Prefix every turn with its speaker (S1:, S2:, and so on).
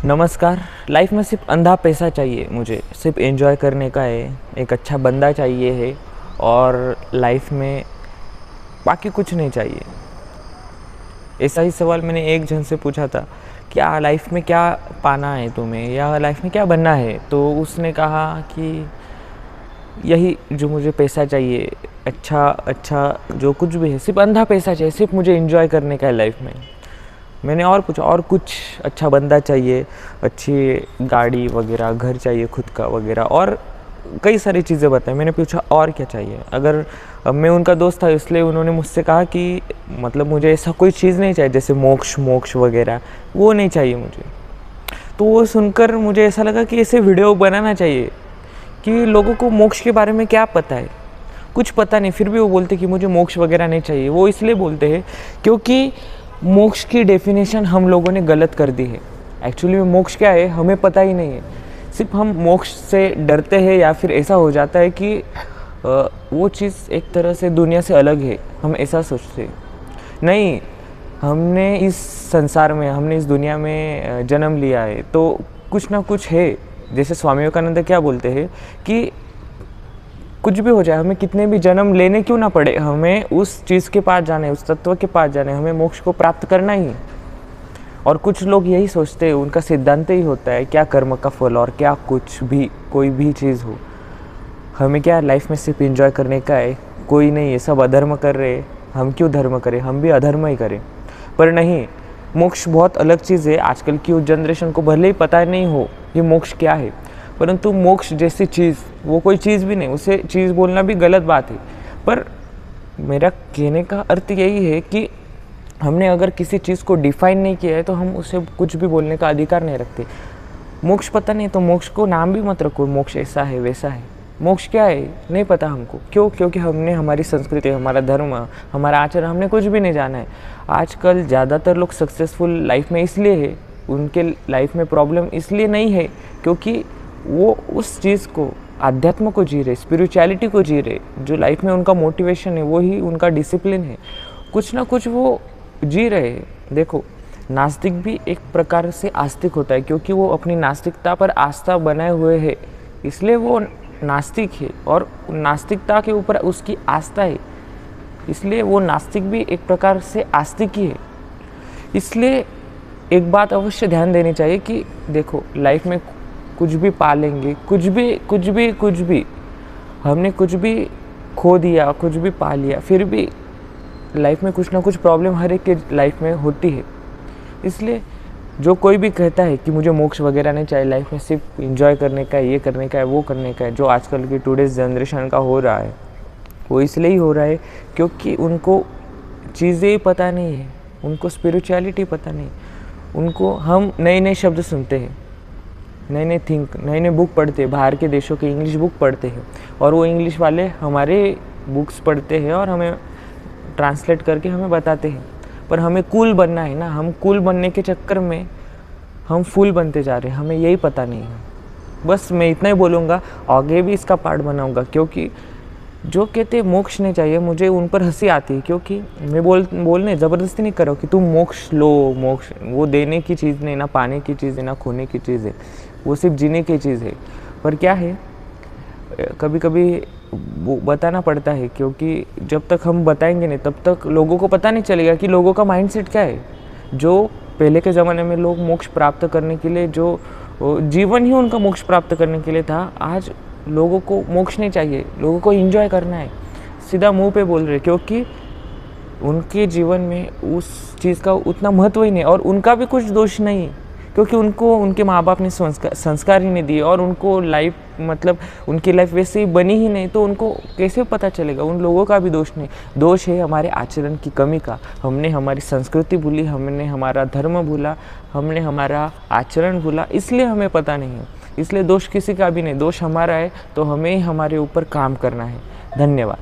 S1: नमस्कार। लाइफ में सिर्फ अंधा पैसा चाहिए, मुझे सिर्फ एंजॉय करने का है, एक अच्छा बंदा चाहिए है और लाइफ में बाकी कुछ नहीं चाहिए। ऐसा ही सवाल मैंने एक जन से पूछा था, क्या लाइफ में क्या पाना है तुम्हें या लाइफ में क्या बनना है। तो उसने कहा कि यही जो मुझे पैसा चाहिए, अच्छा अच्छा जो कुछ भी है, सिर्फ अंधा पैसा चाहिए, सिर्फ मुझे एंजॉय करने का है लाइफ में। मैंने और पूछा, और कुछ अच्छा बंदा चाहिए, अच्छी गाड़ी वगैरह, घर चाहिए खुद का वगैरह, और कई सारी चीज़ें बताई। मैंने पूछा और क्या चाहिए। अगर मैं उनका दोस्त था इसलिए उन्होंने मुझसे कहा कि मतलब मुझे ऐसा कोई चीज़ नहीं चाहिए जैसे मोक्ष मोक्ष वगैरह, वो नहीं चाहिए मुझे। तो वो सुनकर मुझे ऐसा लगा कि ऐसे वीडियो बनाना चाहिए कि लोगों को मोक्ष के बारे में क्या पता है, कुछ पता नहीं, फिर भी वो बोलते कि मुझे मोक्ष वगैरह नहीं चाहिए। वो इसलिए बोलते हैं क्योंकि मोक्ष की डेफिनेशन हम लोगों ने गलत कर दी है। एक्चुअली में मोक्ष क्या है हमें पता ही नहीं है। सिर्फ हम मोक्ष से डरते हैं या फिर ऐसा हो जाता है कि वो चीज़ एक तरह से दुनिया से अलग है, हम ऐसा सोचते हैं। नहीं, हमने इस संसार में, हमने इस दुनिया में जन्म लिया है तो कुछ ना कुछ है। जैसे स्वामी विवेकानंद क्या बोलते हैं कि कुछ भी हो जाए, हमें कितने भी जन्म लेने क्यों ना पड़े, हमें उस चीज़ के पास जाना है, उस तत्व के पास जाना है, हमें मोक्ष को प्राप्त करना ही है। और कुछ लोग यही सोचते हैं, उनका सिद्धांत ही होता है क्या कर्म का फल और क्या कुछ भी कोई भी चीज़ हो, हमें क्या लाइफ में सिर्फ एंजॉय करने का है। कोई नहीं, ये सब अधर्म कर रहे, हम क्यों धर्म करें, हम भी अधर्म ही करें। पर नहीं, मोक्ष बहुत अलग चीज़ है। आजकल की उस जनरेशन को भले ही पता नहीं हो ये मोक्ष क्या है, परंतु मोक्ष जैसी चीज़ वो कोई चीज़ भी नहीं, उसे चीज़ बोलना भी गलत बात है। पर मेरा कहने का अर्थ यही है कि हमने अगर किसी चीज़ को डिफाइन नहीं किया है तो हम उसे कुछ भी बोलने का अधिकार नहीं रखते। मोक्ष पता नहीं तो मोक्ष को नाम भी मत रखो, मोक्ष ऐसा है वैसा है। मोक्ष क्या है नहीं पता हमको, क्यों? क्योंकि हमने हमारी संस्कृति, हमारा धर्म, हमारा आचरण, हमने कुछ भी नहीं जाना है। आजकल ज़्यादातर लोग सक्सेसफुल लाइफ में इसलिए है, उनके लाइफ में प्रॉब्लम इसलिए नहीं है क्योंकि वो उस चीज़ को, आध्यात्म को जी रहे, स्पिरिचुअलिटी को जी रहे। जो लाइफ में उनका मोटिवेशन है वही उनका डिसिप्लिन है, कुछ ना कुछ वो जी रहे हैं। देखो, नास्तिक भी एक प्रकार से आस्तिक होता है क्योंकि वो अपनी नास्तिकता पर आस्था बनाए हुए है, इसलिए वो नास्तिक है। और नास्तिकता के ऊपर उसकी आस्था है, इसलिए वो नास्तिक भी एक प्रकार से आस्तिक ही है। इसलिए एक बात अवश्य ध्यान देनी चाहिए कि देखो, लाइफ में कुछ भी पालेंगे, कुछ भी हमने कुछ भी खो दिया, कुछ भी पा लिया, फिर भी लाइफ में कुछ ना कुछ प्रॉब्लम हर एक के लाइफ में होती है। इसलिए जो कोई भी कहता है कि मुझे मोक्ष वगैरह नहीं चाहिए, लाइफ में सिर्फ एंजॉय करने का है, ये करने का है, वो करने का है, जो आजकल की टुडेज जनरेशन का हो रहा है, वो इसलिए ही हो रहा है क्योंकि उनको चीज़ें पता नहीं है, उनको स्पिरिचुअलिटी पता नहीं। उनको हम नए नए शब्द सुनते हैं, नए नए बुक पढ़ते हैं, बाहर के देशों के इंग्लिश बुक पढ़ते हैं, और वो इंग्लिश वाले हमारे बुक्स पढ़ते हैं और हमें ट्रांसलेट करके हमें बताते हैं। पर हमें कूल बनना है ना, हम कूल बनने के चक्कर में हम फूल बनते जा रहे हैं, हमें यही पता नहीं है। बस मैं इतना ही बोलूँगा, आगे भी इसका पार्ट बनाऊँगा, क्योंकि जो कहते मोक्ष नहीं चाहिए, मुझे उन पर हंसी आती है। क्योंकि मैं बोलने ज़बरदस्ती नहीं कर रहा हूँ कि तुम मोक्ष लो, मोक्ष वो देने की चीज़ नहीं, ना पाने की चीज़ है, ना खोने की चीज़ है, वो सिर्फ जीने की चीज़ है। पर क्या है, कभी कभी वो बताना पड़ता है, क्योंकि जब तक हम बताएंगे नहीं तब तक लोगों को पता नहीं चलेगा कि लोगों का माइंडसेट क्या है। जो पहले के ज़माने में लोग मोक्ष प्राप्त करने के लिए, जो जीवन ही उनका मोक्ष प्राप्त करने के लिए था, आज लोगों को मोक्ष नहीं चाहिए, लोगों को एंजॉय करना है, सीधा मुंह पे बोल रहे, क्योंकि उनके जीवन में उस चीज़ का उतना महत्व ही नहीं। और उनका भी कुछ दोष नहीं, क्योंकि उनको उनके माँ बाप ने संस्कार ही नहीं दिए, और उनको लाइफ, मतलब उनकी लाइफ वैसे ही बनी ही नहीं, तो उनको कैसे पता चलेगा। उन लोगों का भी दोष नहीं, दोष है हमारे आचरण की कमी का। हमने हमारी संस्कृति भूली, हमने हमारा धर्म भूला, हमने हमारा आचरण भूला, इसलिए हमें पता नहीं है। इसलिए दोष किसी का भी नहीं, दोष हमारा है, तो हमें हमारे ऊपर काम करना है। धन्यवाद।